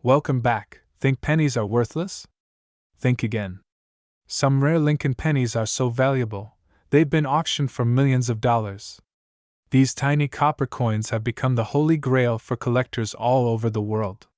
Welcome back. Think pennies are worthless? Think again. Some rare Lincoln pennies are so valuable, they've been auctioned for millions of dollars. These tiny copper coins have become the holy grail for collectors all over the world.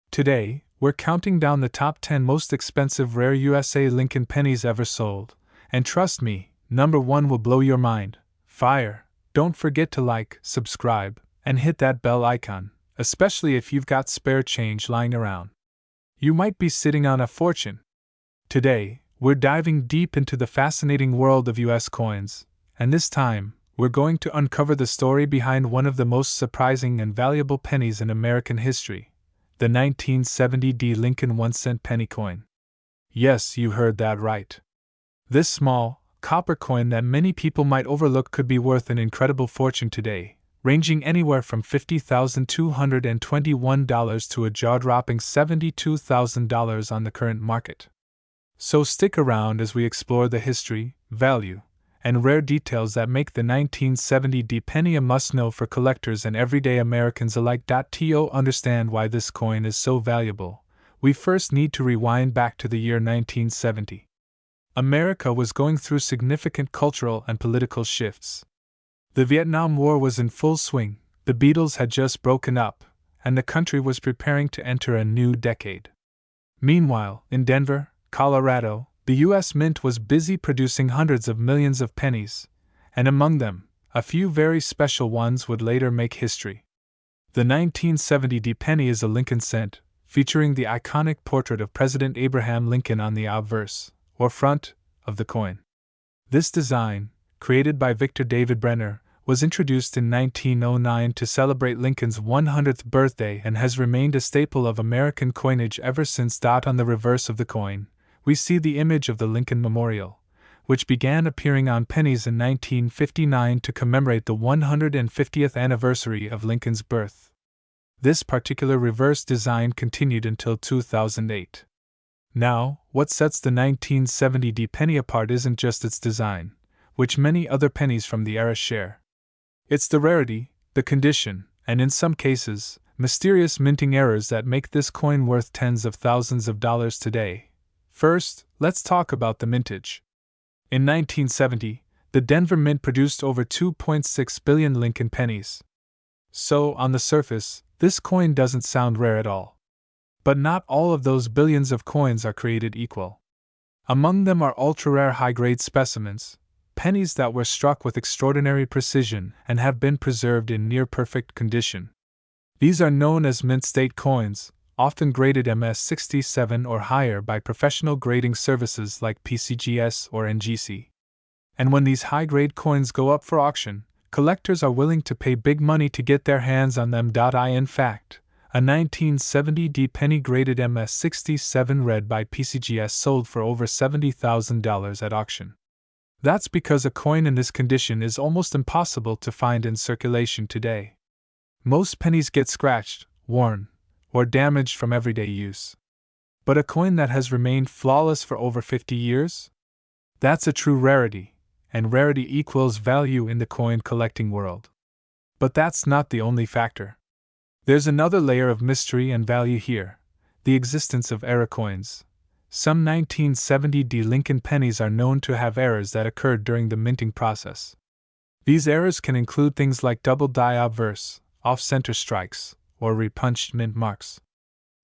Today, we're counting down the top 10 most expensive rare USA Lincoln pennies ever sold, and trust me, number 1 will blow your mind. Fire! Don't forget to like, subscribe, and hit that bell icon, especially if you've got spare change lying around. You might be sitting on a fortune. Today, we're diving deep into the fascinating world of US coins, and this time, we're going to uncover the story behind one of the most surprising and valuable pennies in American history, the 1970 D. Lincoln 1-cent penny coin. Yes, you heard that right. This small, copper coin that many people might overlook could be worth an incredible fortune today, ranging anywhere from $50,221 to a jaw-dropping $72,000 on the current market. So stick around as we explore the history, value, and rare details that make the 1970 D penny a must-know for collectors and everyday Americans alike. To understand why this coin is so valuable, we first need to rewind back to the year 1970. America was going through significant cultural and political shifts. The Vietnam War was in full swing, the Beatles had just broken up, and the country was preparing to enter a new decade. Meanwhile, in Denver, Colorado, the U.S. Mint was busy producing hundreds of millions of pennies, and among them, a few very special ones would later make history. The 1970 D penny is a Lincoln cent, featuring the iconic portrait of President Abraham Lincoln on the obverse, or front, of the coin. This design, created by Victor David Brenner, was introduced in 1909 to celebrate Lincoln's 100th birthday and has remained a staple of American coinage ever since. On the reverse of the coin, we see the image of the Lincoln Memorial, which began appearing on pennies in 1959 to commemorate the 150th anniversary of Lincoln's birth. This particular reverse design continued until 2008. Now, what sets the 1970 D penny apart isn't just its design, which many other pennies from the era share. It's the rarity, the condition, and in some cases, mysterious minting errors that make this coin worth tens of thousands of dollars today. First, let's talk about the mintage. In 1970, the Denver Mint produced over 2.6 billion Lincoln pennies. So, on the surface, this coin doesn't sound rare at all. But not all of those billions of coins are created equal. Among them are ultra-rare high-grade specimens, pennies that were struck with extraordinary precision and have been preserved in near-perfect condition. These are known as mint state coins, often graded MS67 or higher by professional grading services like PCGS or NGC. And when these high-grade coins go up for auction, collectors are willing to pay big money to get their hands on them. In fact, a 1970 D penny graded MS67 read by PCGS sold for over $70,000 at auction. That's because a coin in this condition is almost impossible to find in circulation today. Most pennies get scratched, worn, or damaged from everyday use. But a coin that has remained flawless for over 50 years? That's a true rarity, and rarity equals value in the coin collecting world. But that's not the only factor. There's another layer of mystery and value here: the existence of error coins. Some 1970 D Lincoln pennies are known to have errors that occurred during the minting process. These errors can include things like double die obverse, off-center strikes, or repunched mint marks.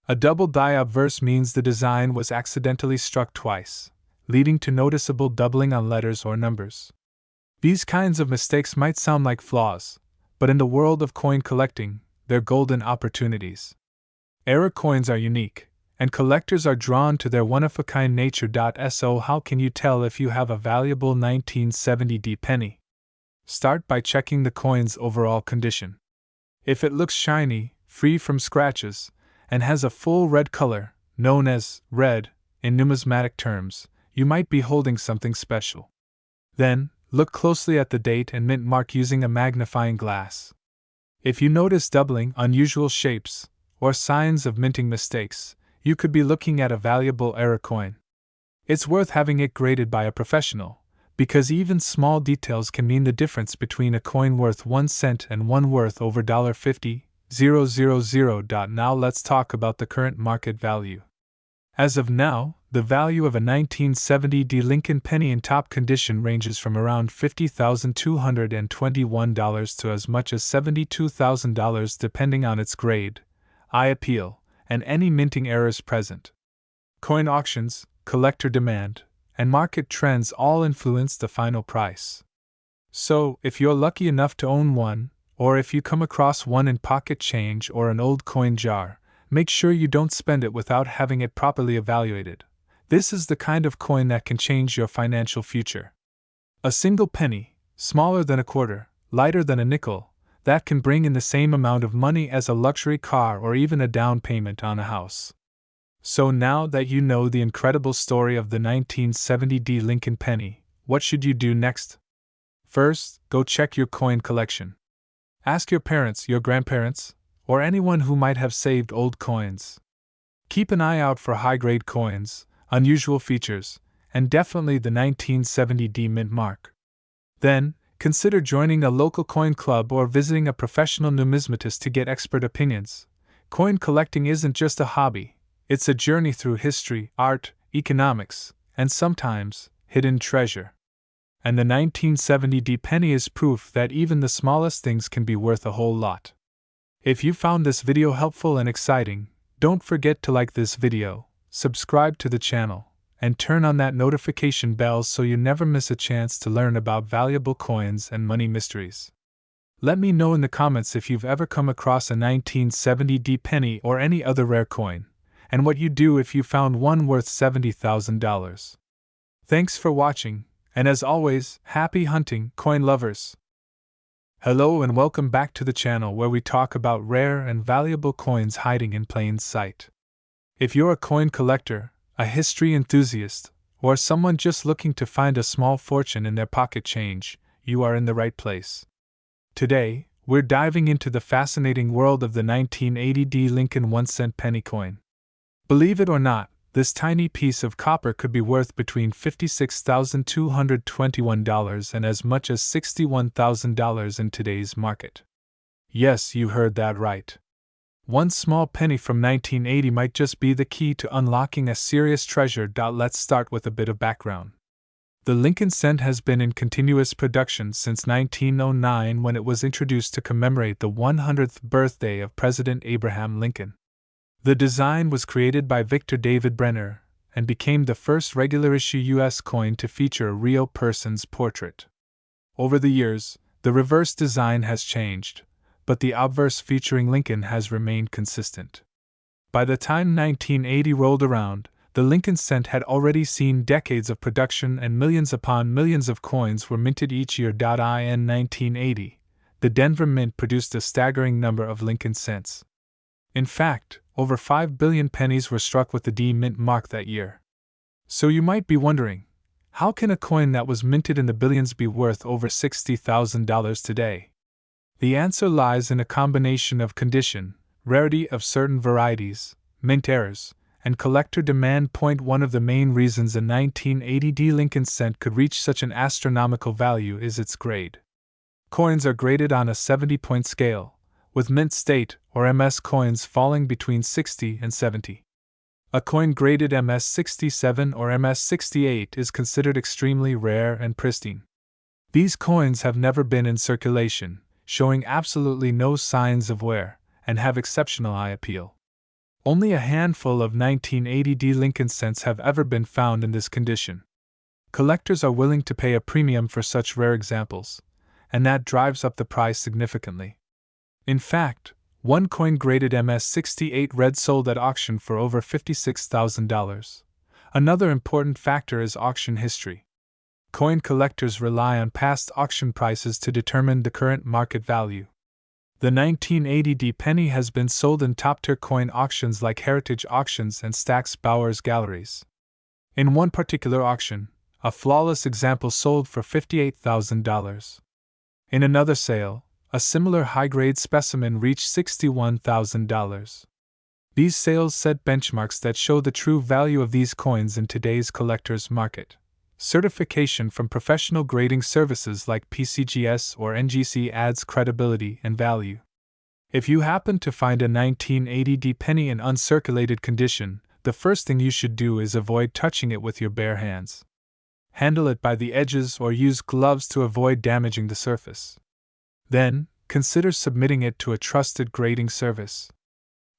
A double die obverse means the design was accidentally struck twice, leading to noticeable doubling on letters or numbers. These kinds of mistakes might sound like flaws, but in the world of coin collecting, they're golden opportunities. Error coins are unique, and collectors are drawn to their one-of-a-kind nature. So how can you tell if you have a valuable 1970 D penny? Start by checking the coin's overall condition. If it looks shiny, free from scratches, and has a full red color, known as red in numismatic terms, you might be holding something special. Then, look closely at the date and mint mark using a magnifying glass. If you notice doubling, unusual shapes, or signs of minting mistakes, you could be looking at a valuable error coin. It's worth having it graded by a professional, because even small details can mean the difference between a coin worth 1 cent and one worth over $50. Now let's talk about the current market value. As of now, the value of a 1970 Lincoln penny in top condition ranges from around $50,221 to as much as $72,000 depending on its grade, eye appeal, and any minting errors present. Coin auctions, collector demand, and market trends all influence the final price. So, if you're lucky enough to own one, or if you come across one in pocket change or an old coin jar, make sure you don't spend it without having it properly evaluated. This is the kind of coin that can change your financial future. A single penny, smaller than a quarter, lighter than a nickel, that can bring in the same amount of money as a luxury car or even a down payment on a house. So now that you know the incredible story of the 1970 Lincoln penny, what should you do next? First, go check your coin collection. Ask your parents, your grandparents, or anyone who might have saved old coins. Keep an eye out for high-grade coins, unusual features, and definitely the 1970 mint mark. Then, consider joining a local coin club or visiting a professional numismatist to get expert opinions. Coin collecting isn't just a hobby, it's a journey through history, art, economics, and sometimes, hidden treasure. And the 1970 penny is proof that even the smallest things can be worth a whole lot. If you found this video helpful and exciting, don't forget to like this video, subscribe to the channel, and turn on that notification bell so you never miss a chance to learn about valuable coins and money mysteries. Let me know in the comments if you've ever come across a 1970 penny or any other rare coin, and what you'd do if you found one worth $70,000. Thanks for watching, and as always, happy hunting, coin lovers! Hello and welcome back to the channel where we talk about rare and valuable coins hiding in plain sight. If you're a coin collector, a history enthusiast, or someone just looking to find a small fortune in their pocket change, you are in the right place. Today, we're diving into the fascinating world of the 1980 Lincoln 1-cent penny coin. Believe it or not, this tiny piece of copper could be worth between $56,221 and as much as $61,000 in today's market. Yes, you heard that right. One small penny from 1980 might just be the key to unlocking a serious treasure. Let's start with a bit of background. The Lincoln cent has been in continuous production since 1909 when it was introduced to commemorate the 100th birthday of President Abraham Lincoln. The design was created by Victor David Brenner and became the first regular-issue U.S. coin to feature a real person's portrait. Over the years, the reverse design has changed, but the obverse featuring Lincoln has remained consistent. By the time 1980 rolled around, the Lincoln cent had already seen decades of production and millions upon millions of coins were minted each year. In 1980, the Denver Mint produced a staggering number of Lincoln cents. In fact, over 5 billion pennies were struck with the D mint mark that year. So you might be wondering, how can a coin that was minted in the billions be worth over $60,000 today? The answer lies in a combination of condition, rarity of certain varieties, mint errors, and collector demand. One of the main reasons a 1980 Lincoln cent could reach such an astronomical value is its grade. Coins are graded on a 70-point scale, with mint state or MS coins falling between 60 and 70. A coin graded MS 67 or MS 68 is considered extremely rare and pristine. These coins have never been in circulation, showing absolutely no signs of wear, and have exceptional eye appeal. Only a handful of 1980 Lincoln cents have ever been found in this condition. Collectors are willing to pay a premium for such rare examples, and that drives up the price significantly. In fact, one coin graded MS 68 red sold at auction for over $56,000. Another important factor is auction history. Coin collectors rely on past auction prices to determine the current market value. The 1980 penny has been sold in top-tier coin auctions like Heritage Auctions and Stack's Bowers Galleries. In one particular auction, a flawless example sold for $58,000. In another sale, a similar high-grade specimen reached $61,000. These sales set benchmarks that show the true value of these coins in today's collector's market. Certification from professional grading services like PCGS or NGC adds credibility and value. If you happen to find a 1980 penny in uncirculated condition, the first thing you should do is avoid touching it with your bare hands. Handle it by the edges or use gloves to avoid damaging the surface. Then, consider submitting it to a trusted grading service.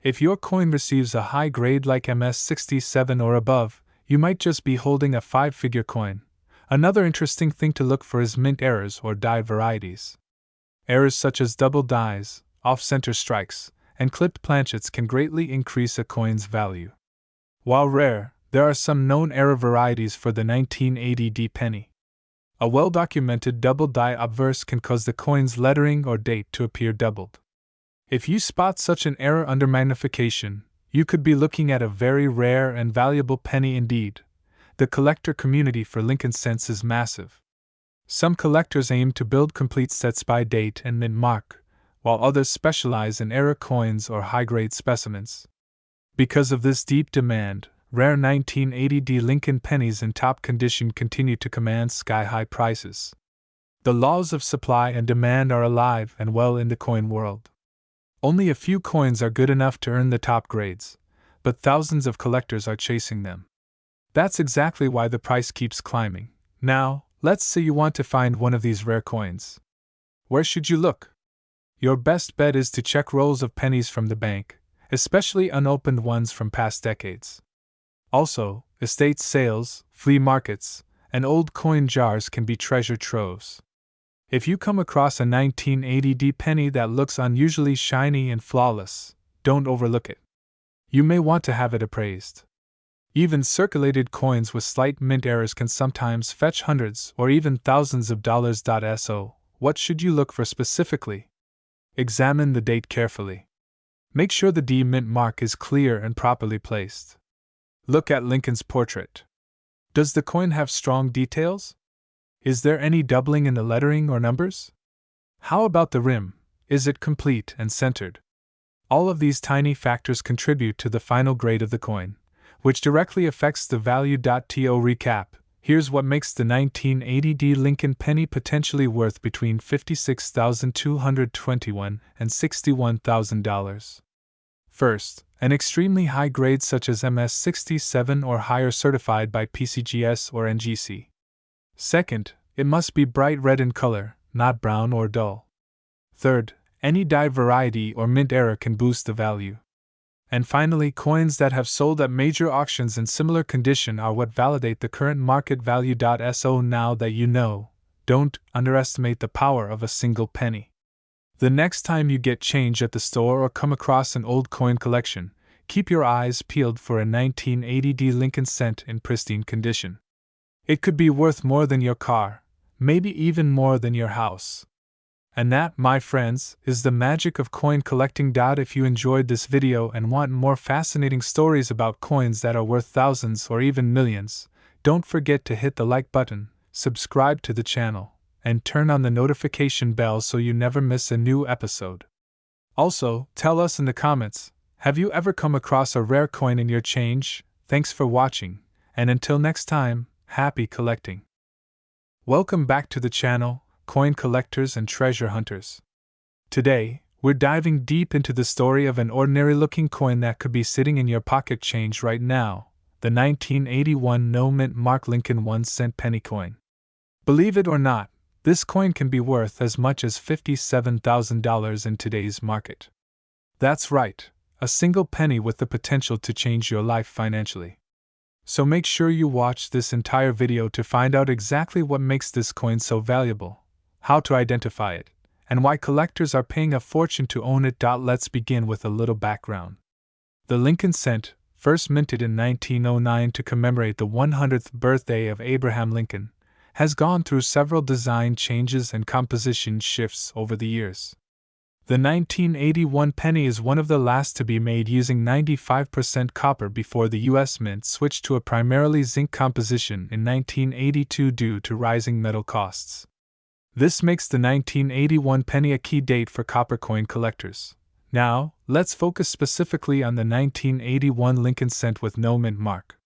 If your coin receives a high grade like MS67 or above, you might just be holding a 5-figure coin. Another interesting thing to look for is mint errors or die varieties. Errors such as double dies, off-center strikes, and clipped planchets can greatly increase a coin's value. While rare, there are some known error varieties for the 1980 penny. A well-documented double die obverse can cause the coin's lettering or date to appear doubled. If you spot such an error under magnification, you could be looking at a very rare and valuable penny indeed. The collector community for Lincoln cents is massive. Some collectors aim to build complete sets by date and mint mark, while others specialize in error coins or high-grade specimens. Because of this deep demand, rare 1980 Lincoln pennies in top condition continue to command sky-high prices. The laws of supply and demand are alive and well in the coin world. Only a few coins are good enough to earn the top grades, but thousands of collectors are chasing them. That's exactly why the price keeps climbing. Now, let's say you want to find one of these rare coins. Where should you look? Your best bet is to check rolls of pennies from the bank, especially unopened ones from past decades. Also, estate sales, flea markets, and old coin jars can be treasure troves. If you come across a 1980 penny that looks unusually shiny and flawless, don't overlook it. You may want to have it appraised. Even circulated coins with slight mint errors can sometimes fetch hundreds or even thousands of dollars. So, what should you look for specifically? Examine the date carefully. Make sure the D mint mark is clear and properly placed. Look at Lincoln's portrait. Does the coin have strong details? Is there any doubling in the lettering or numbers? How about the rim? Is it complete and centered? All of these tiny factors contribute to the final grade of the coin, which directly affects the value. To recap, here's what makes the 1980 Lincoln penny potentially worth between $56,221 and $61,000. First, an extremely high grade such as MS67 or higher certified by PCGS or NGC. Second, it must be bright red in color, not brown or dull. Third, any die variety or mint error can boost the value. And finally, coins that have sold at major auctions in similar condition are what validate the current market value. So now that you know, don't underestimate the power of a single penny. The next time you get change at the store or come across an old coin collection, keep your eyes peeled for a 1980 Lincoln cent in pristine condition. It could be worth more than your car, maybe even more than your house. And that, my friends, is the magic of coin collecting. If you enjoyed this video and want more fascinating stories about coins that are worth thousands or even millions, don't forget to hit the like button, subscribe to the channel, and turn on the notification bell so you never miss a new episode. Also, tell us in the comments, have you ever come across a rare coin in your change? Thanks for watching, and until next time, happy collecting. Welcome back to the channel, coin collectors and treasure hunters. Today, we're diving deep into the story of an ordinary-looking coin that could be sitting in your pocket change right now, the 1981 no mint mark Lincoln 1-cent penny coin. Believe it or not, this coin can be worth as much as $57,000 in today's market. That's right, a single penny with the potential to change your life financially. So make sure you watch this entire video to find out exactly what makes this coin so valuable, how to identify it, and why collectors are paying a fortune to own it. Let's begin with a little background. The Lincoln cent, first minted in 1909 to commemorate the 100th birthday of Abraham Lincoln, has gone through several design changes and composition shifts over the years. The 1981 penny is one of the last to be made using 95% copper before the U.S. Mint switched to a primarily zinc composition in 1982 due to rising metal costs. This makes the 1981 penny a key date for copper coin collectors. Now, let's focus specifically on the 1981 Lincoln cent with no mint mark.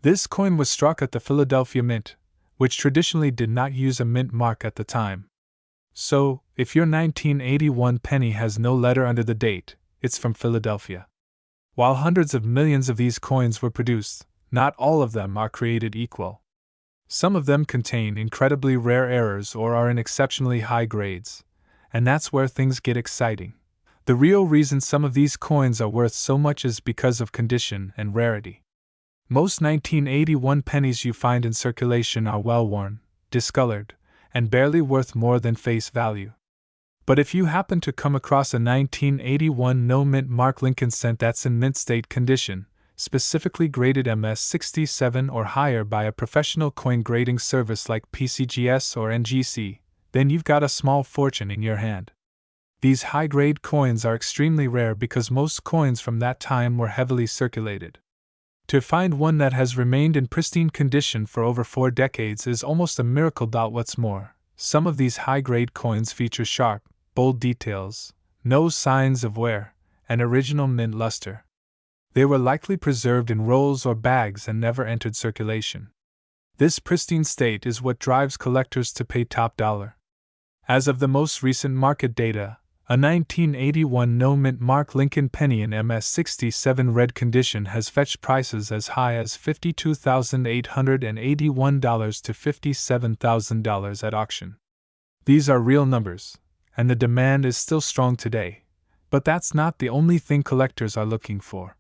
This coin was struck at the Philadelphia Mint, which traditionally did not use a mint mark at the time. So, If your 1981 penny has no letter under the date, it's from Philadelphia. While hundreds of millions of these coins were produced, not all of them are created equal. Some of them contain incredibly rare errors or are in exceptionally high grades, and that's where things get exciting. The real reason some of these coins are worth so much is because of condition and rarity. Most 1981 pennies you find in circulation are well-worn, discolored, and barely worth more than face value. But if you happen to come across a 1981 no-mint mark Lincoln cent that's in mint state condition, specifically graded MS67 or higher by a professional coin grading service like PCGS or NGC, then you've got a small fortune in your hand. These high-grade coins are extremely rare because most coins from that time were heavily circulated. To find one that has remained in pristine condition for over 4 decades is almost a miracle. What's more, some of these high-grade coins feature sharp, bold details, no signs of wear, and original mint luster. They were likely preserved in rolls or bags and never entered circulation. This pristine state is what drives collectors to pay top dollar. As of the most recent market data, a 1981 no-mint mark Lincoln penny in MS67 red condition has fetched prices as high as $52,881 to $57,000 at auction. These are real numbers, and the demand is still strong today, but that's not the only thing collectors are looking for.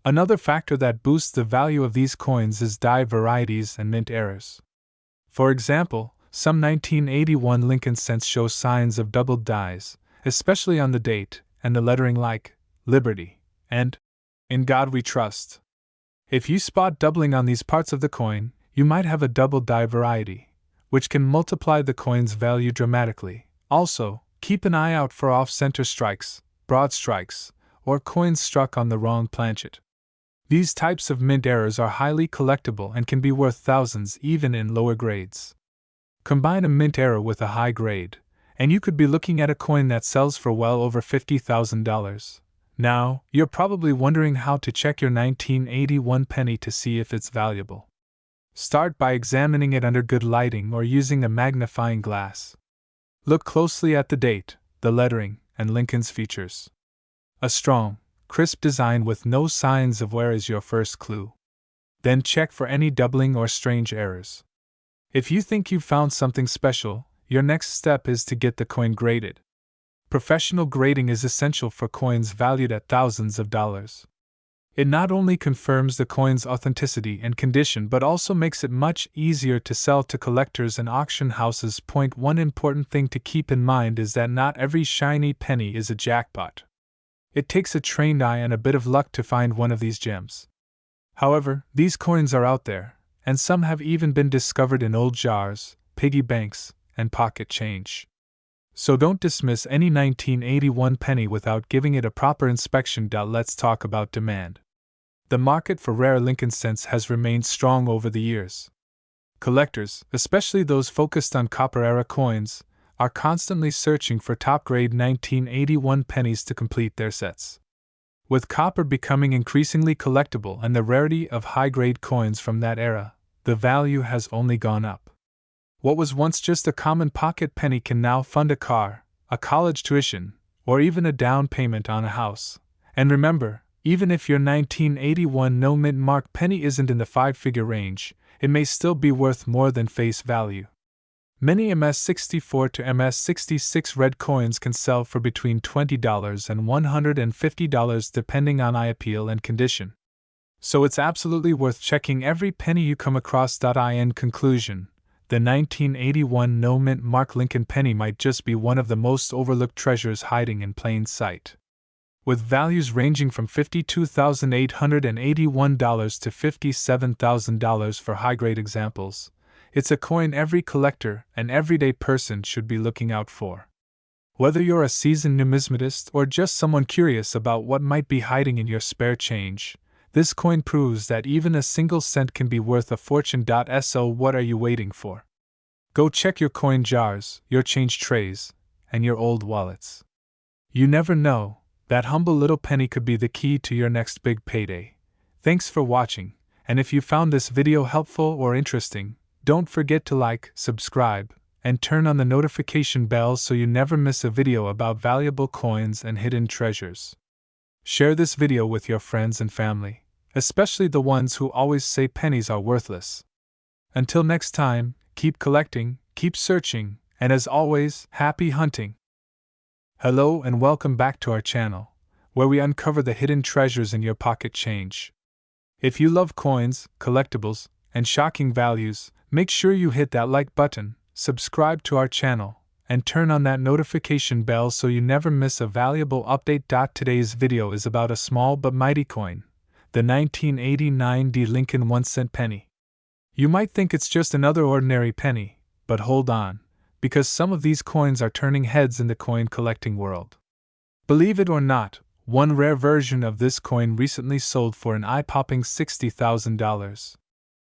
Another factor that boosts the value of these coins is die varieties and mint errors. For example, some 1981 Lincoln cents show signs of doubled dies, especially on the date and the lettering like Liberty and In God We Trust. If you spot doubling on these parts of the coin, you might have a double die variety, which can multiply the coin's value dramatically. Also, keep an eye out for off-center strikes, broad strikes, or coins struck on the wrong planchet. These types of mint errors are highly collectible and can be worth thousands even in lower grades. Combine a mint error with a high grade, and you could be looking at a coin that sells for well over $50,000. Now, you're probably wondering how to check your 1981 penny to see if it's valuable. Start by examining it under good lighting or using a magnifying glass. Look closely at the date, the lettering, and Lincoln's features. A strong, crisp design with no signs of wear is your first clue. Then check for any doubling or strange errors. If you think you've found something special, your next step is to get the coin graded. Professional grading is essential for coins valued at thousands of dollars. It not only confirms the coin's authenticity and condition but also makes it much easier to sell to collectors and auction houses. One important thing to keep in mind is that not every shiny penny is a jackpot. It takes a trained eye and a bit of luck to find one of these gems. However, these coins are out there, and some have even been discovered in old jars, piggy banks, and pocket change. So don't dismiss any 1981 penny without giving it a proper inspection. Let's talk about demand. The market for rare Lincoln cents has remained strong over the years. Collectors, especially those focused on copper-era coins, are constantly searching for top-grade 1981 pennies to complete their sets. With copper becoming increasingly collectible and the rarity of high-grade coins from that era, the value has only gone up. What was once just a common pocket penny can now fund a car, a college tuition, or even a down payment on a house. And remember, even if your 1981 no-mint mark penny isn't in the 5-figure range, it may still be worth more than face value. Many MS64 to MS66 red coins can sell for between $20 and $150 depending on eye appeal and condition. So it's absolutely worth checking every penny you come across. In conclusion, the 1981 no-mint mark Lincoln penny might just be one of the most overlooked treasures hiding in plain sight. With values ranging from $52,881 to $57,000 for high-grade examples, it's a coin every collector and everyday person should be looking out for. Whether you're a seasoned numismatist or just someone curious about what might be hiding in your spare change, this coin proves that even a single cent can be worth a fortune. So what are you waiting for? Go check your coin jars, your change trays, and your old wallets. You never know, that humble little penny could be the key to your next big payday. Thanks for watching, and if you found this video helpful or interesting, don't forget to like, subscribe, and turn on the notification bell so you never miss a video about valuable coins and hidden treasures. Share this video with your friends and family, especially the ones who always say pennies are worthless. Until next time, keep collecting, keep searching, and as always, happy hunting! Hello and welcome back to our channel, where we uncover the hidden treasures in your pocket change. If you love coins, collectibles, and shocking values, make sure you hit that like button, subscribe to our channel, and turn on that notification bell so you never miss a valuable update. Today's video is about a small but mighty coin, the 1989 D Lincoln 1-cent penny. You might think it's just another ordinary penny, but hold on, because some of these coins are turning heads in the coin collecting world. Believe it or not, one rare version of this coin recently sold for an eye-popping $60,000.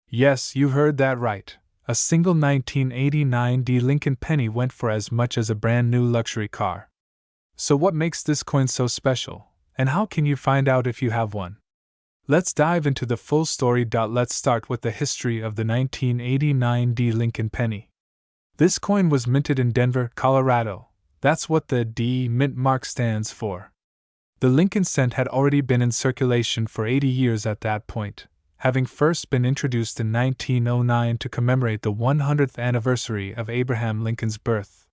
Yes, you heard that right. A single 1989 D Lincoln penny went for as much as a brand new luxury car. So what makes this coin so special, and how can you find out if you have one? Let's dive into the full story. Let's start with the history of the 1989 D Lincoln penny. This coin was minted in Denver, Colorado. That's what the D mint mark stands for. The Lincoln cent had already been in circulation for 80 years at that point, having first been introduced in 1909 to commemorate the 100th anniversary of Abraham Lincoln's birth.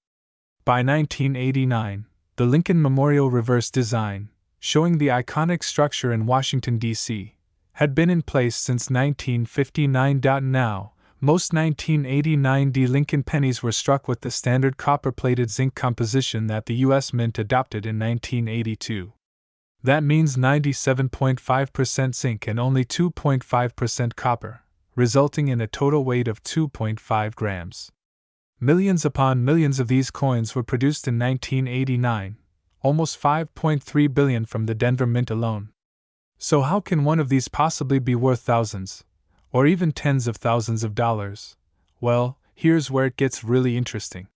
By 1989, the Lincoln Memorial reverse design, showing the iconic structure in Washington, D.C., had been in place since 1959. Now, most 1989 D Lincoln pennies were struck with the standard copper-plated zinc composition that the U.S. Mint adopted in 1982. That means 97.5% zinc and only 2.5% copper, resulting in a total weight of 2.5 grams. Millions upon millions of these coins were produced in 1989, almost 5.3 billion from the Denver Mint alone. So how can one of these possibly be worth thousands, or even tens of thousands of dollars? Well, here's where it gets really interesting.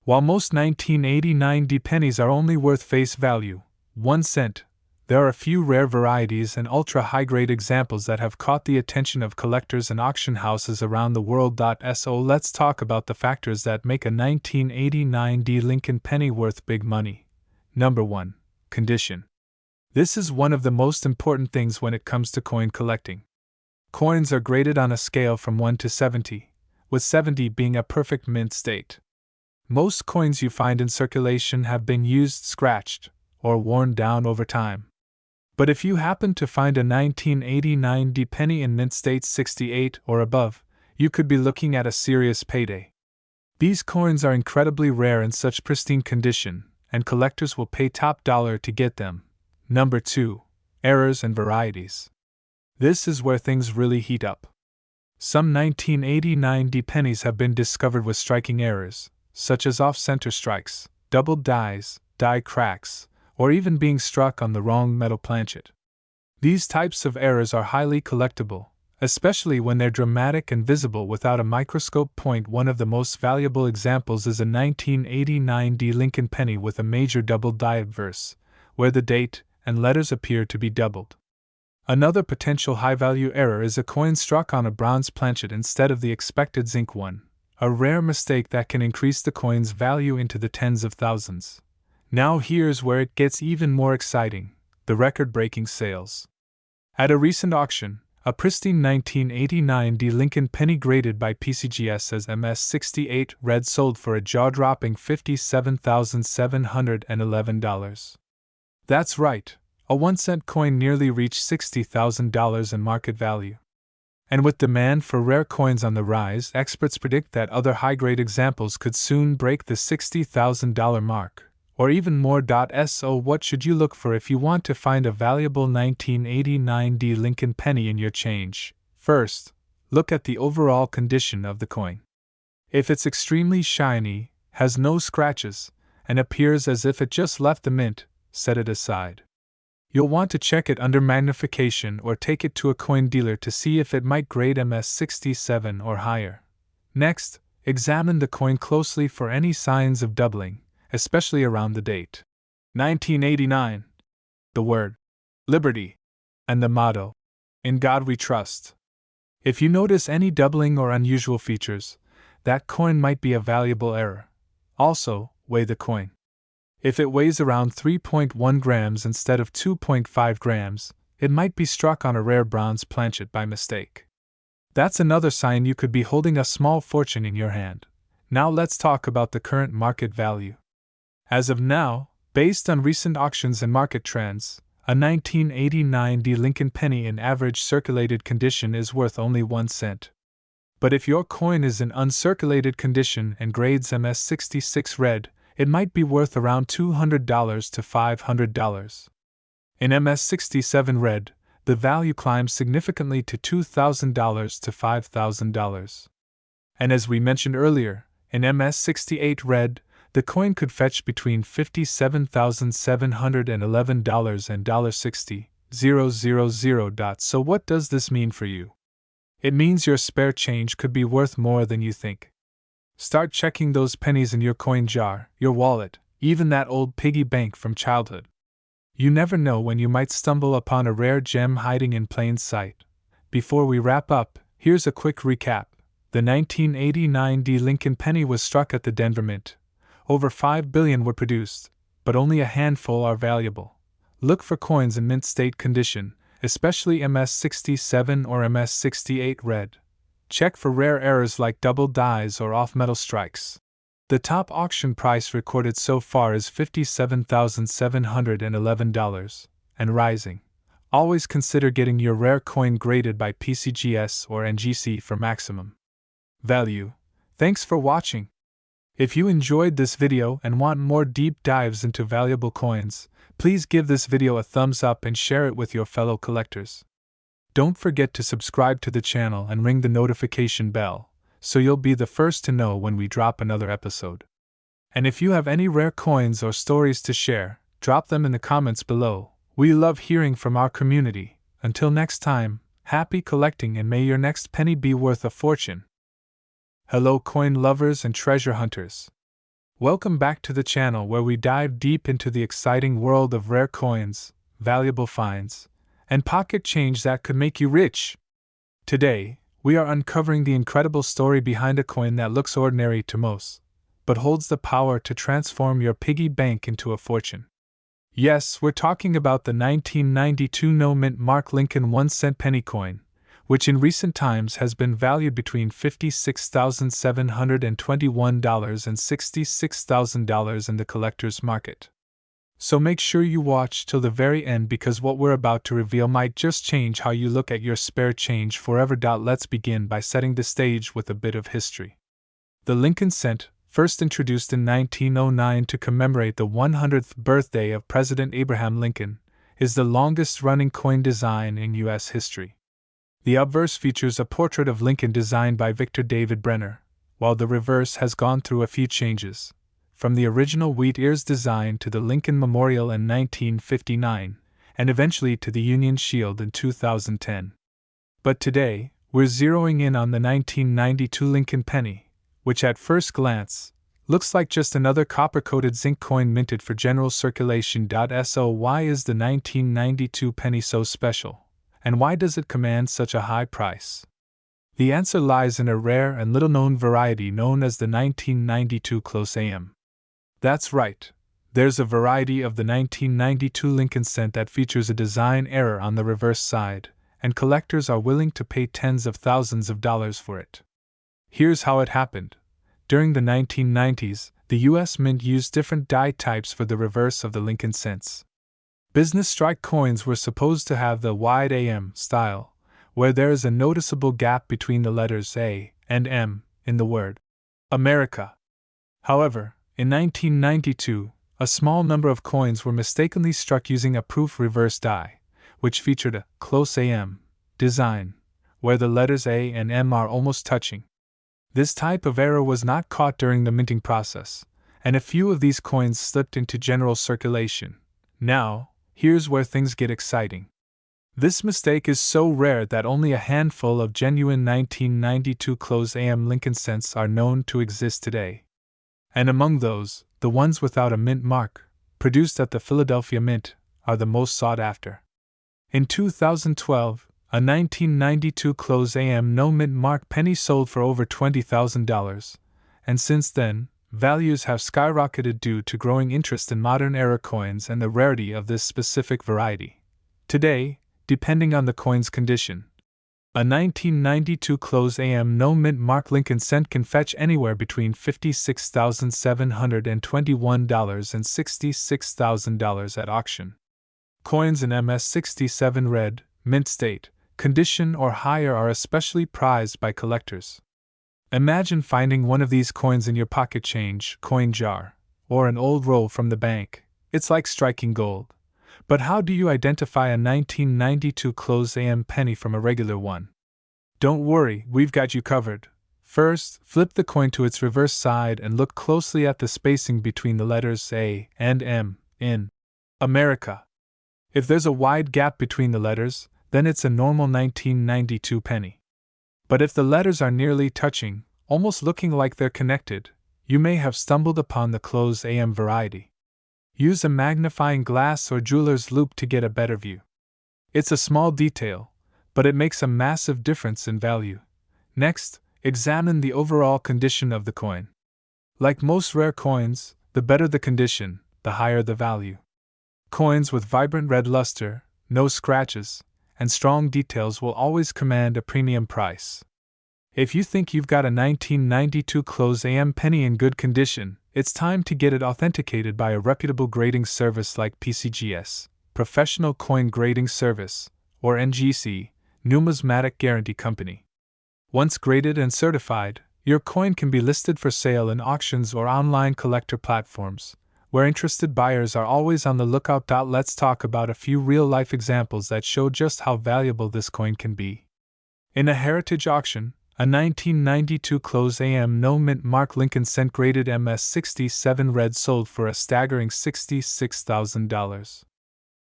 While most 1989 D pennies are only worth face value, 1 cent, there are a few rare varieties and ultra-high-grade examples that have caught the attention of collectors and auction houses around the world. So let's talk about the factors that make a 1989 D Lincoln penny worth big money. Number 1. Condition. This is one of the most important things when it comes to coin collecting. Coins are graded on a scale from 1 to 70, with 70 being a perfect mint state. Most coins you find in circulation have been used, scratched, or worn down over time. But if you happen to find a 1989 D penny in mint state 68 or above, you could be looking at a serious payday. These coins are incredibly rare in such pristine condition, and collectors will pay top dollar to get them. Number 2. Errors and varieties. This is where things really heat up. Some 1989 D pennies have been discovered with striking errors, such as off-center strikes, doubled dies, die cracks, or even being struck on the wrong metal planchet. These types of errors are highly collectible, especially when they're dramatic and visible without a microscope. One of the most valuable examples is a 1989 D Lincoln penny with a major double die obverse, where the date and letters appear to be doubled. Another potential high-value error is a coin struck on a bronze planchet instead of the expected zinc one, a rare mistake that can increase the coin's value into the tens of thousands. Now here's where it gets even more exciting: the record-breaking sales. At a recent auction, a pristine 1989 D Lincoln penny graded by PCGS as MS68 red sold for a jaw-dropping $57,711. That's right. A 1-cent coin nearly reached $60,000 in market value. And with demand for rare coins on the rise, experts predict that other high-grade examples could soon break the $60,000 mark, or even more. So what should you look for if you want to find a valuable 1989 D Lincoln penny in your change? First, look at the overall condition of the coin. If it's extremely shiny, has no scratches, and appears as if it just left the mint, set it aside. You'll want to check it under magnification or take it to a coin dealer to see if it might grade MS67 or higher. Next, examine the coin closely for any signs of doubling, especially around the date. 1989. The word, Liberty, and the motto, In God We Trust. If you notice any doubling or unusual features, that coin might be a valuable error. Also, weigh the coin. If it weighs around 3.1 grams instead of 2.5 grams, it might be struck on a rare bronze planchet by mistake. That's another sign you could be holding a small fortune in your hand. Now let's talk about the current market value. As of now, based on recent auctions and market trends, a 1989 D Lincoln penny in average circulated condition is worth only 1 cent. But if your coin is in uncirculated condition and grades MS66 red, it might be worth around $200 to $500. In MS67 red, the value climbs significantly to $2,000 to $5,000. And as we mentioned earlier, in MS68 red, the coin could fetch between $57,711 and $60,000. So what does this mean for you? It means your spare change could be worth more than you think. Start checking those pennies in your coin jar, your wallet, even that old piggy bank from childhood. You never know when you might stumble upon a rare gem hiding in plain sight. Before we wrap up, here's a quick recap. The 1989 D Lincoln penny was struck at the Denver Mint. Over 5 billion were produced, but only a handful are valuable. Look for coins in mint state condition, especially MS67 or MS68 red. Check for rare errors like double dies or off-metal strikes. The top auction price recorded so far is $57,711, and rising. Always consider getting your rare coin graded by PCGS or NGC for maximum value. Thanks for watching. If you enjoyed this video and want more deep dives into valuable coins, please give this video a thumbs up and share it with your fellow collectors. Don't forget to subscribe to the channel and ring the notification bell, so you'll be the first to know when we drop another episode. And if you have any rare coins or stories to share, drop them in the comments below. We love hearing from our community. Until next time, happy collecting and may your next penny be worth a fortune. Hello coin lovers and treasure hunters. Welcome back to the channel where we dive deep into the exciting world of rare coins, valuable finds, and pocket change that could make you rich. Today, we are uncovering the incredible story behind a coin that looks ordinary to most, but holds the power to transform your piggy bank into a fortune. Yes, we're talking about the 1992 no-mint Mark Lincoln 1-cent penny coin, which in recent times has been valued between $56,721 and $66,000 in the collector's market. So make sure you watch till the very end because what we're about to reveal might just change how you look at your spare change forever. Let's begin by setting the stage with a bit of history. The Lincoln cent, first introduced in 1909 to commemorate the 100th birthday of President Abraham Lincoln, is the longest-running coin design in U.S. history. The obverse features a portrait of Lincoln designed by Victor David Brenner, while the reverse has gone through a few changes, from the original wheat ears design to the Lincoln Memorial in 1959, and eventually to the Union Shield in 2010. But today, we're zeroing in on the 1992 Lincoln penny, which at first glance looks like just another copper-coated zinc coin minted for general circulation. So why is the 1992 penny so special? And why does it command such a high price? The answer lies in a rare and little-known variety known as the 1992 close AM. That's right, there's a variety of the 1992 Lincoln cent that features a design error on the reverse side, and collectors are willing to pay tens of thousands of dollars for it. Here's how it happened. During the 1990s, the U.S. Mint used different die types for the reverse of the Lincoln cents. Business strike coins were supposed to have the wide AM style, where there is a noticeable gap between the letters A and M in the word America. However, in 1992, a small number of coins were mistakenly struck using a proof reverse die, which featured a close AM design, where the letters A and M are almost touching. This type of error was not caught during the minting process, and a few of these coins slipped into general circulation. Now, here's where things get exciting. This mistake is so rare that only a handful of genuine 1992 close AM Lincoln cents are known to exist today. And among those, the ones without a mint mark, produced at the Philadelphia Mint, are the most sought after. In 2012, A 1992 close AM no mint mark penny sold for over $20,000, and since then, values have skyrocketed due to growing interest in modern era coins and the rarity of this specific variety. Today, depending on the coin's condition, a 1992 close AM no mint mark Lincoln cent can fetch anywhere between $56,721 and $66,000 at auction. Coins in MS67 red, mint state, condition or higher are especially prized by collectors. Imagine finding one of these coins in your pocket change coin jar, or an old roll from the bank. It's like striking gold. But how do you identify a 1992 close AM penny from a regular one? Don't worry, we've got you covered. First, flip the coin to its reverse side and look closely at the spacing between the letters A and M in America. If there's a wide gap between the letters, then it's a normal 1992 penny. But if the letters are nearly touching, almost looking like they're connected, you may have stumbled upon the close AM variety. Use a magnifying glass or jeweler's loupe to get a better view. It's a small detail, but it makes a massive difference in value. Next, examine the overall condition of the coin. Like most rare coins, the better the condition, the higher the value. Coins with vibrant red luster, no scratches, and strong details will always command a premium price. If you think you've got a 1992 close AM penny in good condition, it's time to get it authenticated by a reputable grading service like PCGS, Professional Coin Grading Service, or NGC, Numismatic Guarantee Company. Once graded and certified, your coin can be listed for sale in auctions or online collector platforms, where interested buyers are always on the lookout. Let's talk about a few real-life examples that show just how valuable this coin can be. In a heritage auction, a 1992 close AM no mint mark Lincoln cent graded MS67 red sold for a staggering $66,000.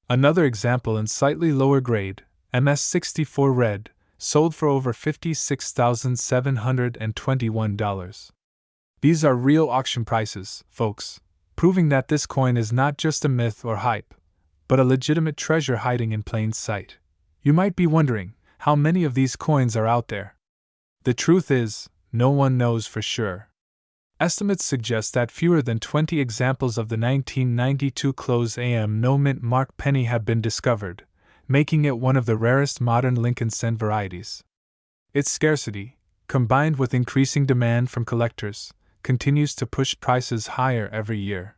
Another example in slightly lower grade, MS64 red, sold for over $56,721. These are real auction prices, folks, proving that this coin is not just a myth or hype, but a legitimate treasure hiding in plain sight. You might be wondering, how many of these coins are out there? The truth is, no one knows for sure. Estimates suggest that fewer than 20 examples of the 1992 close AM no mint mark penny have been discovered, making it one of the rarest modern Lincoln cent varieties. Its scarcity, combined with increasing demand from collectors, continues to push prices higher every year.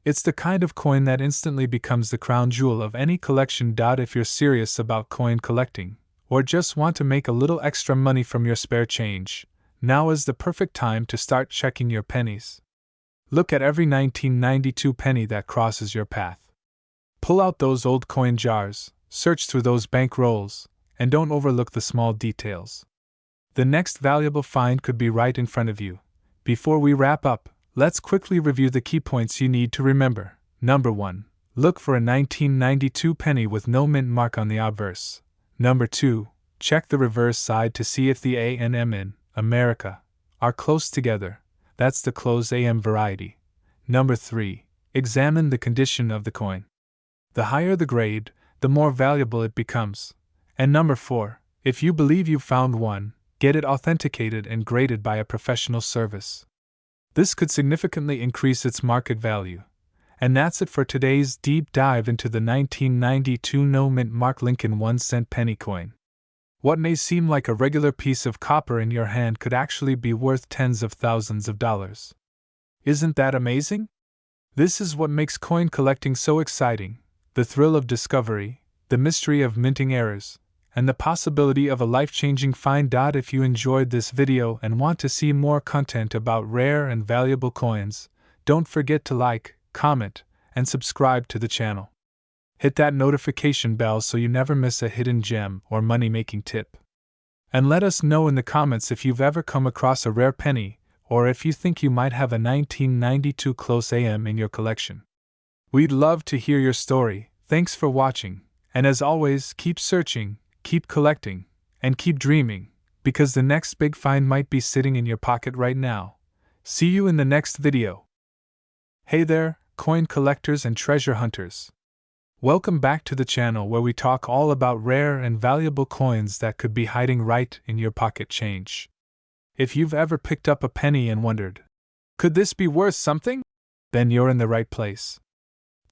It's the kind of coin that instantly becomes the crown jewel of any collection. If you're serious about coin collecting, or just want to make a little extra money from your spare change, now is the perfect time to start checking your pennies. Look at every 1992 penny that crosses your path. Pull out those old coin jars, search through those bank rolls, and don't overlook the small details. The next valuable find could be right in front of you. Before we wrap up, let's quickly review the key points you need to remember. Number 1. Look for a 1992 penny with no mint mark on the obverse. Number 2. Check the reverse side to see if the A and M in America are close together. That's the close AM variety. Number 3. Examine the condition of the coin. The higher the grade, the more valuable it becomes. And number 4. If you believe you've found one, get it authenticated and graded by a professional service. This could significantly increase its market value. And that's it for today's deep dive into the 1992 no mint mark Lincoln 1-cent penny coin. What may seem like a regular piece of copper in your hand could actually be worth tens of thousands of dollars. Isn't that amazing? This is what makes coin collecting so exciting: the thrill of discovery, the mystery of minting errors, and the possibility of a life-changing find. If you enjoyed this video and want to see more content about rare and valuable coins, don't forget to like, comment, and subscribe to the channel. Hit that notification bell so you never miss a hidden gem or money-making tip. And let us know in the comments if you've ever come across a rare penny, or if you think you might have a 1992 close AM in your collection. We'd love to hear your story. Thanks for watching, and as always, keep searching, keep collecting, and keep dreaming, because the next big find might be sitting in your pocket right now. See you in the next video. Hey there, coin collectors and treasure hunters. Welcome back to the channel where we talk all about rare and valuable coins that could be hiding right in your pocket change. If you've ever picked up a penny and wondered, could this be worth something? Then you're in the right place.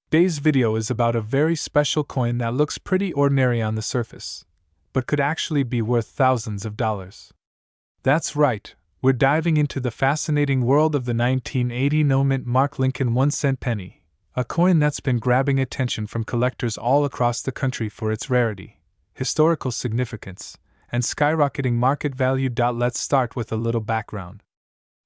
Today's video is about a very special coin that looks pretty ordinary on the surface, but could actually be worth thousands of dollars. That's right, we're diving into the fascinating world of the 1980 no-mint mark Lincoln 1-cent penny, a coin that's been grabbing attention from collectors all across the country for its rarity, historical significance, and skyrocketing market value. Let's start with a little background.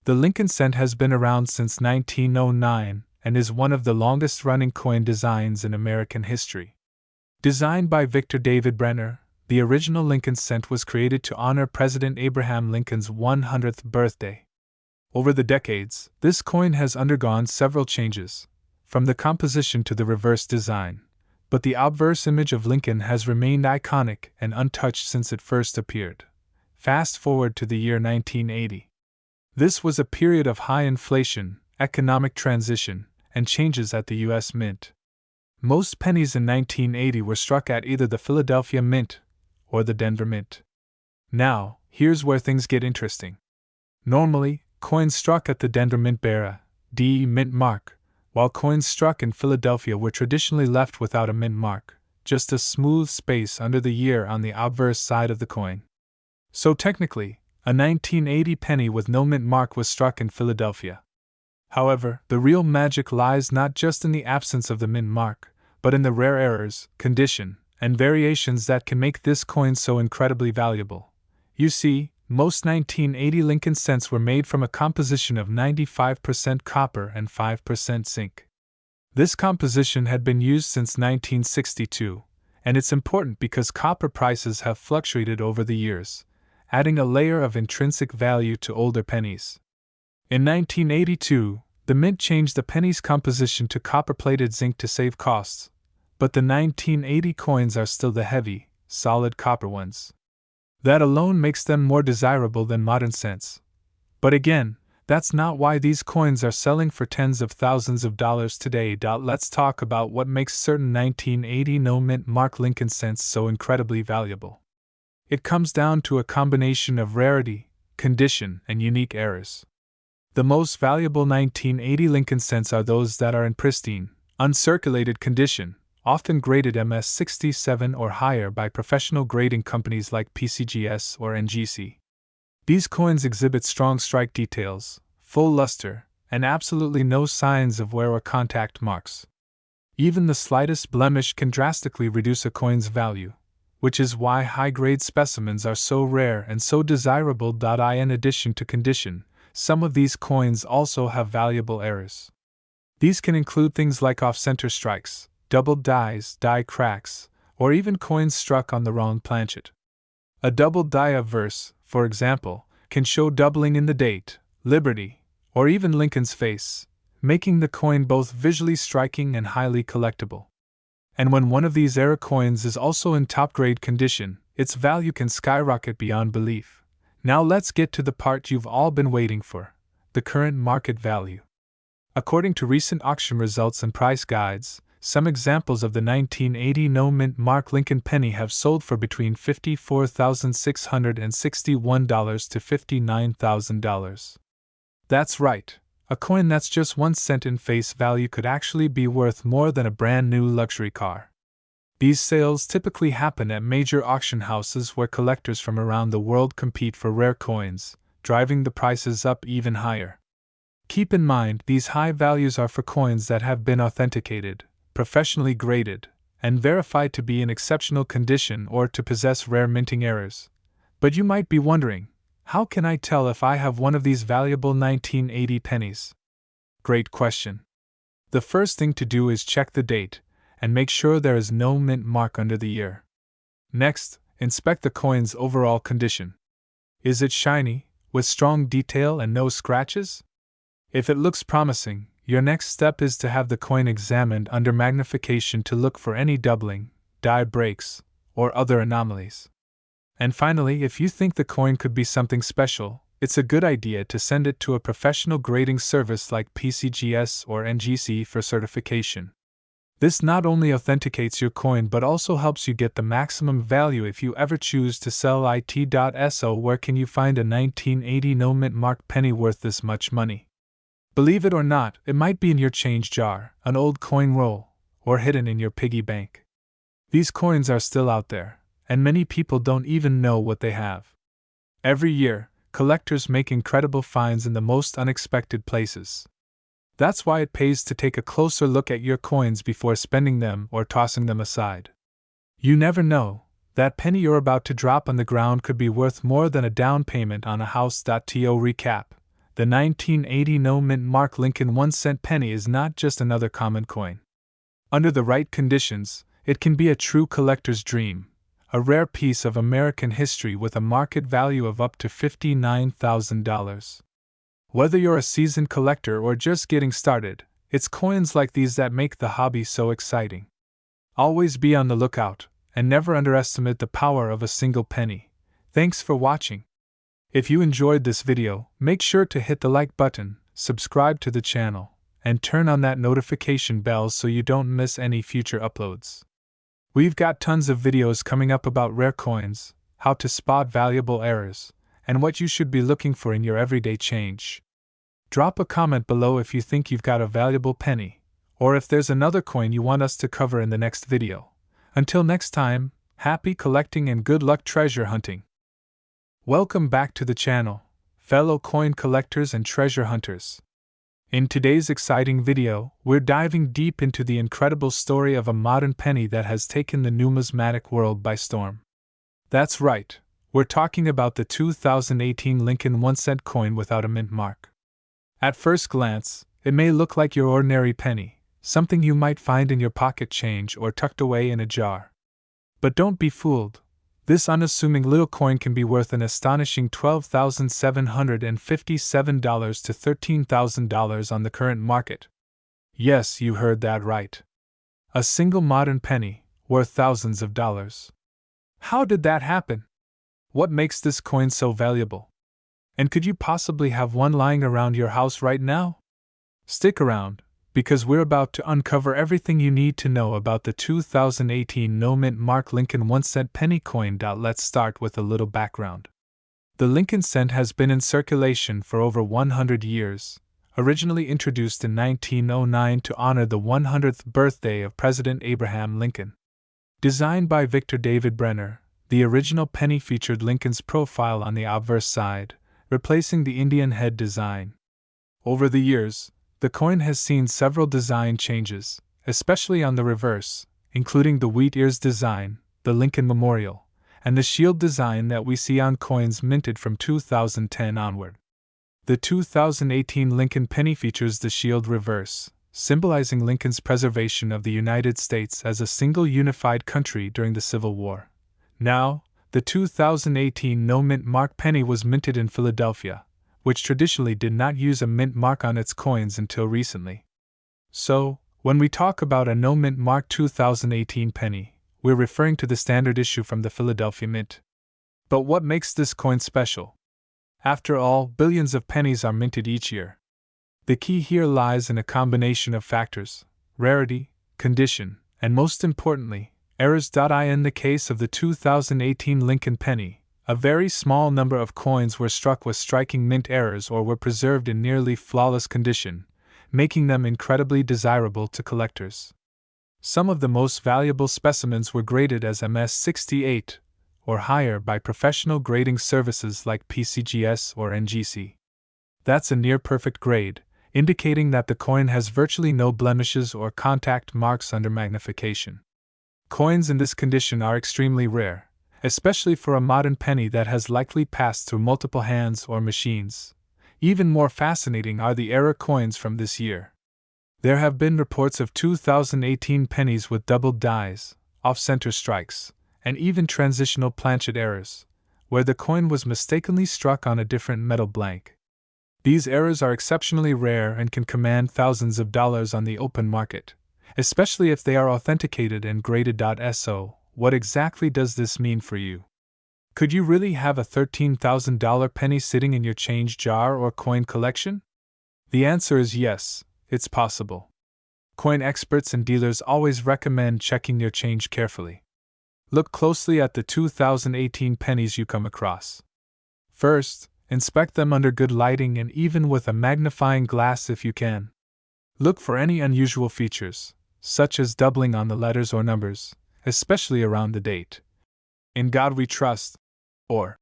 The Lincoln cent has been around since 1909 and is one of the longest-running coin designs in American history. Designed by Victor David Brenner, the original Lincoln cent was created to honor President Abraham Lincoln's 100th birthday. Over the decades, this coin has undergone several changes, from the composition to the reverse design, but the obverse image of Lincoln has remained iconic and untouched since it first appeared. Fast forward to the year 1980. This was a period of high inflation, economic transition, and changes at the U.S. Mint. Most pennies in 1980 were struck at either the Philadelphia Mint or the Denver Mint. Now, here's where things get interesting. Normally, coins struck at the Denver Mint bear a D mint mark, while coins struck in Philadelphia were traditionally left without a mint mark, just a smooth space under the year on the obverse side of the coin. So technically, a 1980 penny with no mint mark was struck in Philadelphia. However, the real magic lies not just in the absence of the mint mark, but in the rare errors, condition, and variations that can make this coin so incredibly valuable. You see, most 1980 Lincoln cents were made from a composition of 95% copper and 5% zinc. This composition had been used since 1962, and it's important because copper prices have fluctuated over the years, adding a layer of intrinsic value to older pennies. In 1982, the Mint changed the penny's composition to copper-plated zinc to save costs, but the 1980 coins are still the heavy, solid copper ones. That alone makes them more desirable than modern cents. But again, that's not why these coins are selling for tens of thousands of dollars today. Let's talk about what makes certain 1980 no-mint mark Lincoln cents so incredibly valuable. It comes down to a combination of rarity, condition, and unique errors. The most valuable 1980 Lincoln cents are those that are in pristine, uncirculated condition, often graded MS67 or higher by professional grading companies like PCGS or NGC. These coins exhibit strong strike details, full luster, and absolutely no signs of wear or contact marks. Even the slightest blemish can drastically reduce a coin's value, which is why high-grade specimens are so rare and so desirable. In addition to condition, some of these coins also have valuable errors. These can include things like off-center strikes, double dies, die cracks, or even coins struck on the wrong planchet. A double die obverse, for example, can show doubling in the date, Liberty, or even Lincoln's face, making the coin both visually striking and highly collectible. And when one of these error coins is also in top-grade condition, its value can skyrocket beyond belief. Now let's get to the part you've all been waiting for, the current market value. According to recent auction results and price guides, some examples of the 1980 no-mint mark Lincoln penny have sold for between $54,661 to $59,000. That's right, a coin that's just 1 cent in face value could actually be worth more than a brand new luxury car. These sales typically happen at major auction houses where collectors from around the world compete for rare coins, driving the prices up even higher. Keep in mind, these high values are for coins that have been authenticated, professionally graded, and verified to be in exceptional condition or to possess rare minting errors. But you might be wondering, how can I tell if I have one of these valuable 1980 pennies? Great question. The first thing to do is check the date, and make sure there is no mint mark under the year. Next, inspect the coin's overall condition. Is it shiny, with strong detail and no scratches? If it looks promising, your next step is to have the coin examined under magnification to look for any doubling, die breaks, or other anomalies. And finally, if you think the coin could be something special, it's a good idea to send it to a professional grading service like PCGS or NGC for certification. This not only authenticates your coin but also helps you get the maximum value if you ever choose to sell it. So where can you find a 1980 no mint mark penny worth this much money? Believe it or not, it might be in your change jar, an old coin roll, or hidden in your piggy bank. These coins are still out there, and many people don't even know what they have. Every year, collectors make incredible finds in the most unexpected places. That's why it pays to take a closer look at your coins before spending them or tossing them aside. You never know, that penny you're about to drop on the ground could be worth more than a down payment on a house. To recap, the 1980 no mint mark Lincoln 1-cent penny is not just another common coin. Under the right conditions, it can be a true collector's dream, a rare piece of American history with a market value of up to $59,000. Whether you're a seasoned collector or just getting started, it's coins like these that make the hobby so exciting. Always be on the lookout, and never underestimate the power of a single penny. Thanks for watching. If you enjoyed this video, make sure to hit the like button, subscribe to the channel, and turn on that notification bell so you don't miss any future uploads. We've got tons of videos coming up about rare coins, how to spot valuable errors, and what you should be looking for in your everyday change. Drop a comment below if you think you've got a valuable penny, or if there's another coin you want us to cover in the next video. Until next time, happy collecting and good luck treasure hunting! Welcome back to the channel, fellow coin collectors and treasure hunters. In today's exciting video, we're diving deep into the incredible story of a modern penny that has taken the numismatic world by storm. That's right, we're talking about the 2018 Lincoln 1-cent coin without a mint mark. At first glance, it may look like your ordinary penny, something you might find in your pocket change or tucked away in a jar. But don't be fooled. This unassuming little coin can be worth an astonishing $12,757 to $13,000 on the current market. Yes, you heard that right. A single modern penny, worth thousands of dollars. How did that happen? What makes this coin so valuable? And could you possibly have one lying around your house right now? Stick around, because we're about to uncover everything you need to know about the 2018 no mint mark Lincoln 1-cent penny coin. Let's start with a little background. The Lincoln cent has been in circulation for over 100 years, originally introduced in 1909 to honor the 100th birthday of President Abraham Lincoln. Designed by Victor David Brenner, the original penny featured Lincoln's profile on the obverse side, replacing the Indian head design. Over the years, the coin has seen several design changes, especially on the reverse, including the wheat ears design, the Lincoln Memorial, and the shield design that we see on coins minted from 2010 onward. The 2018 Lincoln penny features the shield reverse, symbolizing Lincoln's preservation of the United States as a single unified country during the Civil War. Now, the 2018 no mint mark penny was minted in Philadelphia, which traditionally did not use a mint mark on its coins until recently. So, when we talk about a no mint mark 2018 penny, we're referring to the standard issue from the Philadelphia Mint. But what makes this coin special? After all, billions of pennies are minted each year. The key here lies in a combination of factors: rarity, condition, and most importantly, errors. In the case of the 2018 Lincoln penny, a very small number of coins were struck with striking mint errors or were preserved in nearly flawless condition, making them incredibly desirable to collectors. Some of the most valuable specimens were graded as MS-68 or higher by professional grading services like PCGS or NGC. That's a near-perfect grade, indicating that the coin has virtually no blemishes or contact marks under magnification. Coins in this condition are extremely rare, especially for a modern penny that has likely passed through multiple hands or machines. Even more fascinating are the error coins from this year. There have been reports of 2018 pennies with doubled dies, off-center strikes, and even transitional planchet errors, where the coin was mistakenly struck on a different metal blank. These errors are exceptionally rare and can command thousands of dollars on the open market, especially if they are authenticated and graded. So, what exactly does this mean for you? Could you really have a $13,000 penny sitting in your change jar or coin collection? The answer is yes, it's possible. Coin experts and dealers always recommend checking your change carefully. Look closely at the 2018 pennies you come across. First, inspect them under good lighting and even with a magnifying glass if you can. Look for any unusual features, such as doubling on the letters or numbers, especially around the date. "In God We Trust," or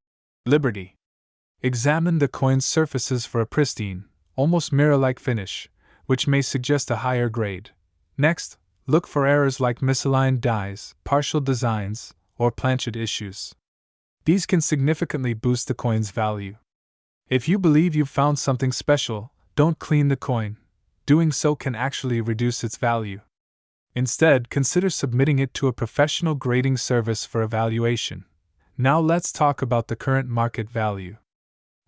"Liberty." Examine the coin's surfaces for a pristine, almost mirror-like finish, which may suggest a higher grade. Next, look for errors like misaligned dies, partial designs, or planchet issues. These can significantly boost the coin's value. If you believe you've found something special, don't clean the coin. Doing so can actually reduce its value. Instead, consider submitting it to a professional grading service for evaluation. Now let's talk about the current market value.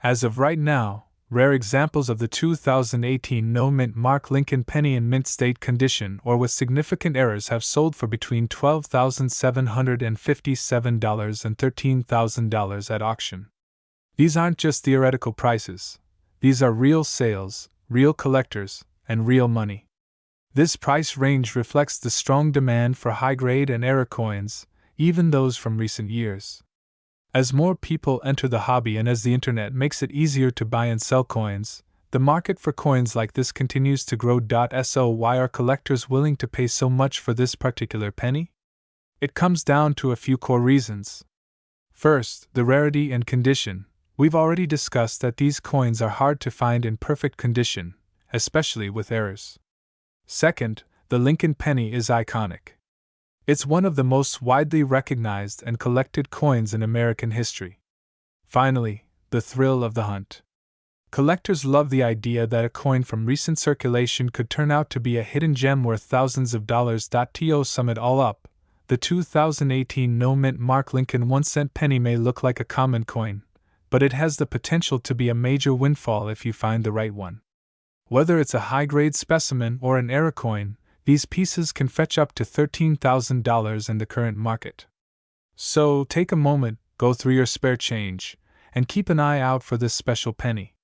As of right now, rare examples of the 2018 no-mint mark Lincoln penny in mint state condition or with significant errors have sold for between $12,757 and $13,000 at auction. These aren't just theoretical prices. These are real sales, real collectors, and real money. This price range reflects the strong demand for high-grade and error coins, even those from recent years. As more people enter the hobby and as the internet makes it easier to buy and sell coins, the market for coins like this continues to grow. So why are collectors willing to pay so much for this particular penny? It comes down to a few core reasons. First, the rarity and condition. We've already discussed that these coins are hard to find in perfect condition, especially with errors. Second, the Lincoln penny is iconic. It's one of the most widely recognized and collected coins in American history. Finally, the thrill of the hunt. Collectors love the idea that a coin from recent circulation could turn out to be a hidden gem worth thousands of dollars. To sum it all up, the 2018 no-mint mark Lincoln 1-cent penny may look like a common coin, but it has the potential to be a major windfall if you find the right one. Whether it's a high-grade specimen or an error coin, these pieces can fetch up to $13,000 in the current market. So take a moment, go through your spare change, and keep an eye out for this special penny.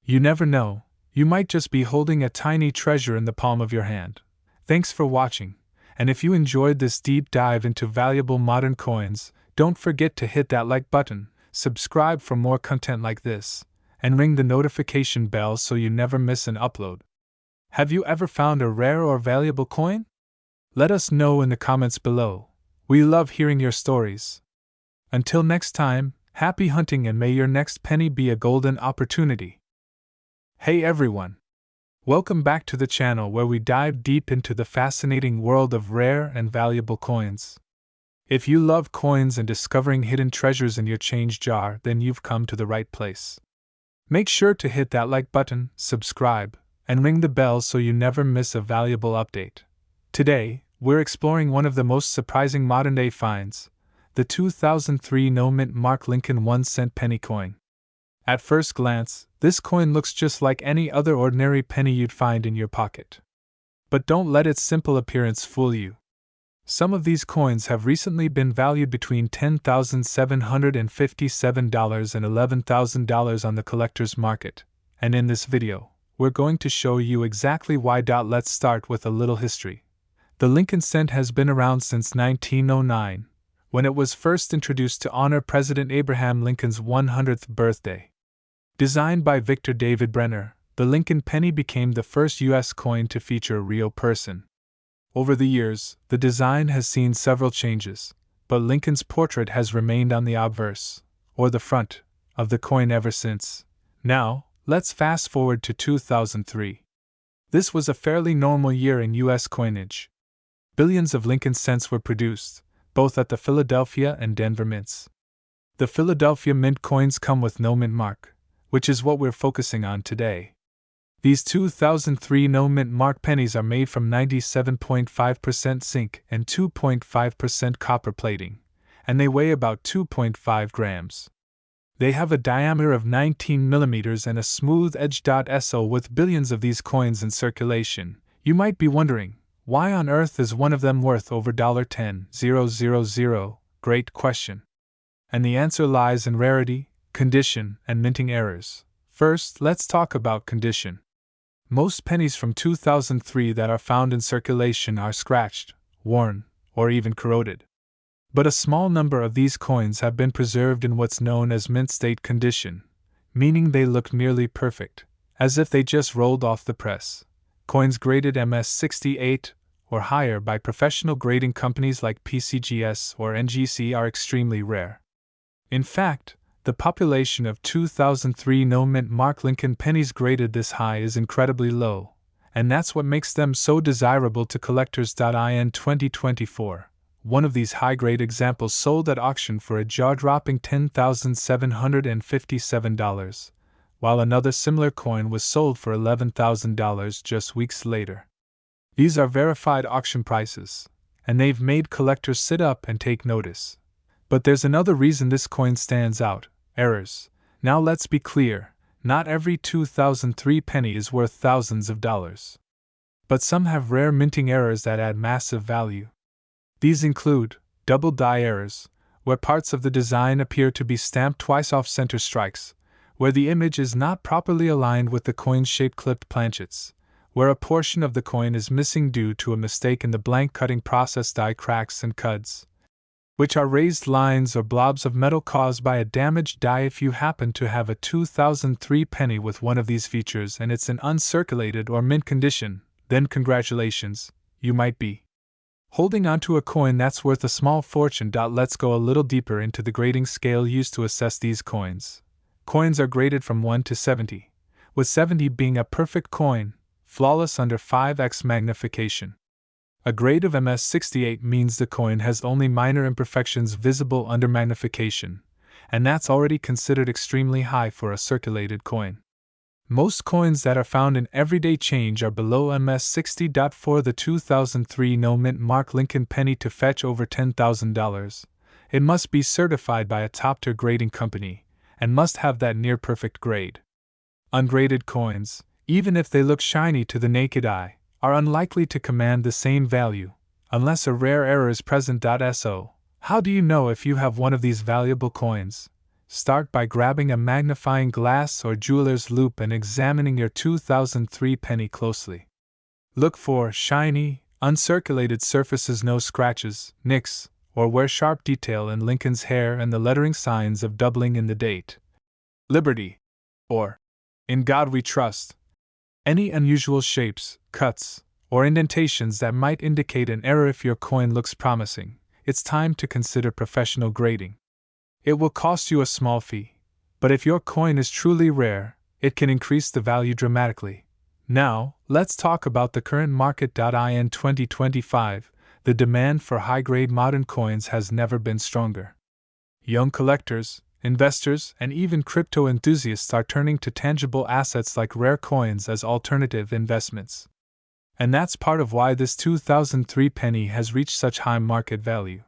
You never know, you might just be holding a tiny treasure in the palm of your hand. Thanks for watching, and if you enjoyed this deep dive into valuable modern coins, don't forget to hit that like button, subscribe for more content like this, and ring the notification bell so you never miss an upload. Have you ever found a rare or valuable coin? Let us know in the comments below. We love hearing your stories. Until next time, happy hunting and may your next penny be a golden opportunity. Hey everyone! Welcome back to the channel where we dive deep into the fascinating world of rare and valuable coins. If you love coins and discovering hidden treasures in your change jar, then you've come to the right place. Make sure to hit that like button, subscribe, and ring the bell so you never miss a valuable update. Today, we're exploring one of the most surprising modern-day finds, the 2003 no-mint mark Lincoln 1-cent penny coin. At first glance, this coin looks just like any other ordinary penny you'd find in your pocket. But don't let its simple appearance fool you. Some of these coins have recently been valued between $10,757 and $11,000 on the collector's market, and in this video, we're going to show you exactly why. Let's start with a little history. The Lincoln cent has been around since 1909, when it was first introduced to honor President Abraham Lincoln's 100th birthday. Designed by Victor David Brenner, the Lincoln penny became the first U.S. coin to feature a real person. Over the years, the design has seen several changes, but Lincoln's portrait has remained on the obverse, or the front, of the coin ever since. Now, let's fast forward to 2003. This was a fairly normal year in U.S. coinage. Billions of Lincoln cents were produced, both at the Philadelphia and Denver mints. The Philadelphia mint coins come with no mint mark, which is what we're focusing on today. These 2003 no-mint mark pennies are made from 97.5% zinc and 2.5% copper plating, and they weigh about 2.5 grams. They have a diameter of 19 millimeters and a smooth edge. So with billions of these coins in circulation, you might be wondering, why on earth is one of them worth over $10,000? Great question. And the answer lies in rarity, condition, and minting errors. First, let's talk about condition. Most pennies from 2003 that are found in circulation are scratched, worn, or even corroded. But a small number of these coins have been preserved in what's known as mint state condition, meaning they look nearly perfect, as if they just rolled off the press. Coins graded MS68 or higher by professional grading companies like PCGS or NGC are extremely rare. In fact, the population of 2003 no-mint Mark Lincoln pennies graded this high is incredibly low, and that's what makes them so desirable to collectors. In 2024, one of these high-grade examples sold at auction for a jaw-dropping $10,757, while another similar coin was sold for $11,000 just weeks later. These are verified auction prices, and they've made collectors sit up and take notice. But there's another reason this coin stands out: errors. Now let's be clear, not every 2003 penny is worth thousands of dollars. But some have rare minting errors that add massive value. These include double die errors, where parts of the design appear to be stamped twice off center strikes, where the image is not properly aligned with the coin's shaped clipped planchets, where a portion of the coin is missing due to a mistake in the blank cutting process, die cracks and cuds, which are raised lines or blobs of metal caused by a damaged die. If you happen to have a 2003 penny with one of these features and it's in uncirculated or mint condition, then congratulations, you might be holding onto a coin that's worth a small fortune. Let's go a little deeper into the grading scale used to assess these coins. Coins are graded from 1 to 70, with 70 being a perfect coin, flawless under 5x magnification. A grade of MS68 means the coin has only minor imperfections visible under magnification, and that's already considered extremely high for a circulated coin. Most coins that are found in everyday change are below MS60. For the 2003 no-mint Mark Lincoln penny to fetch over $10,000, it must be certified by a top-tier grading company, and must have that near-perfect grade. Ungraded coins, even if they look shiny to the naked eye, are unlikely to command the same value, unless a rare error is present. So, how do you know if you have one of these valuable coins? Start by grabbing a magnifying glass or jeweler's loupe and examining your 2003 penny closely. Look for shiny, uncirculated surfaces, no scratches, nicks, or wear sharp detail in Lincoln's hair and the lettering signs of doubling in the date. Liberty, or In God We Trust. Any unusual shapes, cuts, or indentations that might indicate an error. If your coin looks promising, it's time to consider professional grading. It will cost you a small fee, but if your coin is truly rare, it can increase the value dramatically. Now, let's talk about the current market. In 2025, the demand for high-grade modern coins has never been stronger. Young collectors, investors, and even crypto enthusiasts are turning to tangible assets like rare coins as alternative investments. And that's part of why this 2003 penny has reached such high market value.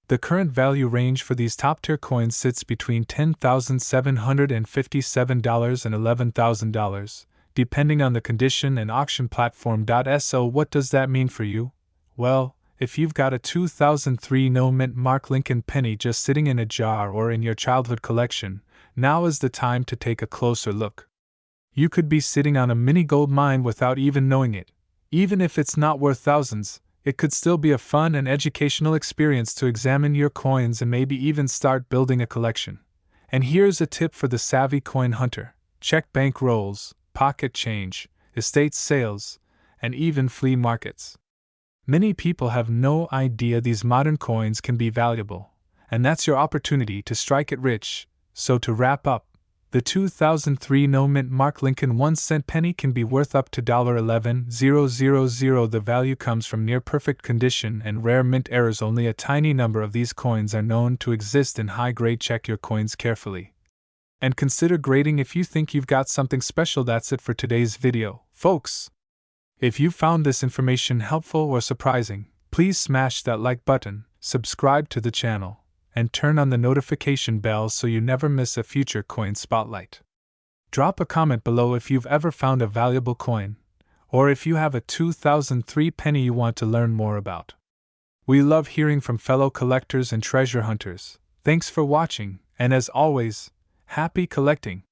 The current value range for these top-tier coins sits between $10,757 and $11,000, depending on the condition and auction platform. So what does that mean for you? Well, if you've got a 2003 no-mint Mark Lincoln penny just sitting in a jar or in your childhood collection, now is the time to take a closer look. You could be sitting on a mini gold mine without even knowing it. Even if it's not worth thousands, it could still be a fun and educational experience to examine your coins and maybe even start building a collection. And here's a tip for the savvy coin hunter: check bank rolls, pocket change, estate sales, and even flea markets. Many people have no idea these modern coins can be valuable, and that's your opportunity to strike it rich. So to wrap up, the 2003 no-mint Mark Lincoln 1-cent penny can be worth up to $11,000. The value comes from near-perfect condition and rare mint errors. Only a tiny number of these coins are known to exist in high grade. Check your coins carefully and consider grading if you think you've got something special. That's it for today's video, folks. If you found this information helpful or surprising, please smash that like button, subscribe to the channel, and turn on the notification bell so you never miss a future coin spotlight. Drop a comment below if you've ever found a valuable coin, or if you have a 2003 penny you want to learn more about. We love hearing from fellow collectors and treasure hunters. Thanks for watching, and as always, happy collecting!